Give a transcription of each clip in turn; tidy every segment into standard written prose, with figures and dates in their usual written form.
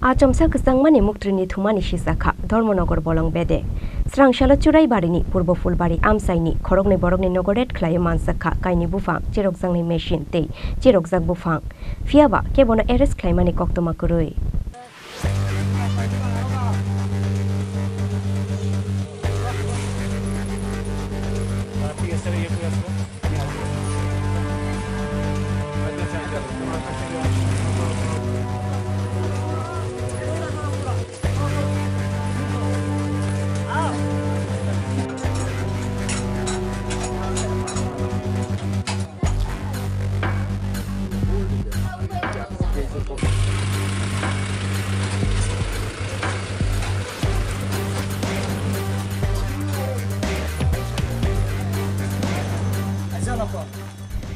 Achomsa Ksangmani Muktrini Thumani Shisaka, Dhormonogor Bolong Bede. Srangshala Churai Barini, Purbo Fulbari, Amsaini, Korogni Borogni Nogoret, Klaimansaka, Kaini Bufang, Chirokzangni Machine, Te, Chirokzak Bufang. Fiaba, Kebona Eres Klaimani Koktomakurui.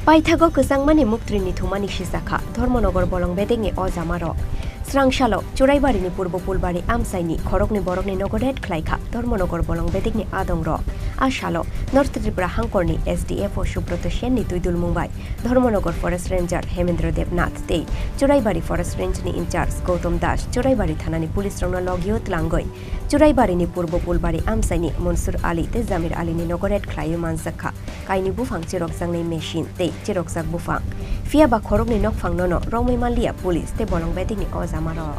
Paithago Ksangmani Muktrini Thumani Shisaka, Dhormonogor Bolong Bedingi Ozamaro. Srangshalo, Churaibarini Purbo Pulbari Amsaini, Korogni Borogni Nogoret Klaika, Dhormonogor Bolong Bedingi Adongro. Ashalo, North Tripura Hankorni, SDF or Shubroto Shenni Tuidul Mumbai, Dhormonogor Forest Ranger Hemendra Devnath Day, Churaibari Forest Ranger in charge, Gautam Das, Churaibari Thanani Police Rona Logio Tlangoi, Churaibarini Purbo Pulbari Amsaini, Monsur Ali, the Zamir Ali Nogoret Klayu Mansaka, Kaini Bufang Chirokzangni Machine, Day, Chirokzak Bufang. Fiaba Korogni Nokfang Nono, Romi Malia Police, the Bolong Bedingi Ozamaro.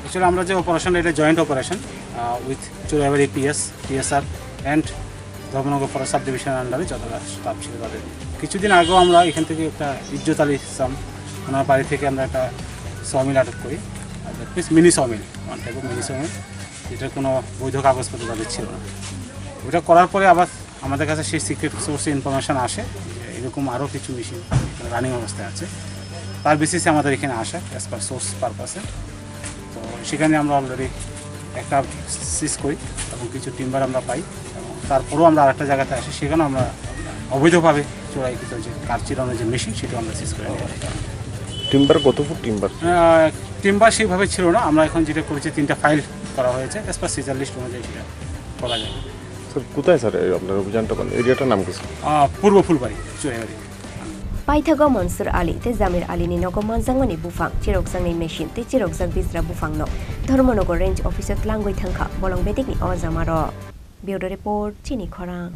Actually, আমরা যে operation এটা joint operation with Churaibari PS TSR and Dharmanagar forest sub division আন্ডারে যতটা staff ছিল তাদের কিছুদিন আগেও আমরা এখান থেকে একটা ইজ্জত আলী ইসলাম ওনার বাড়ি থেকে আমরা একটা সমিল আটক করি mini sawmill one type of mini sawmill যেটার কোনো বৈধ কাগজপত্র তাদের ছিল না ওটা করার পরে আবার আমাদের কাছে সেই সিক্রেট সোর্সে ইনফরমেশন আসে এরকম আরও কিছু মেশিন রানিং অবস্থায় আছে তার বেসিসে আমাদের এখানে আসে অ্যাজ পার সোর্স পারপাসে তো সেখানে আমরা অলরেডি একটা সিজ করি এবং কিছু টিম্বার আমরা পাই এবং তারপরেও আমরা আরেকটা জায়গাতে আসি সেখানে আমরা অবৈধভাবে চোরাইকৃত যে কাঠ চিরানোর যে মেশিন সেটা আমরা সিজ করে নিই টিম্বার কত ফুট টিম্বার সেইভাবে ছিল না আমরা এখন যেটা করেছি 3টা ফাইল করা হয়েছে অ্যাজ পার সিজার লিস্ট অনুযায়ী সেটা করা যায় স্যার কোথায় স্যার আপনার অভিযানটা এরিয়াটার নাম কি পূর্ব Phulbari Churaibari Paithago Monsur Ali, the Zamir Ali Ninogo Manzangani Bufang, Chirokzangni Machine, the Chirokzak Bisra Bufangno, Dhormonogor Range Officer Tlangoi Thanka, Bolong Bedingi Ozamaro. Bureau Report, Chini Khorang.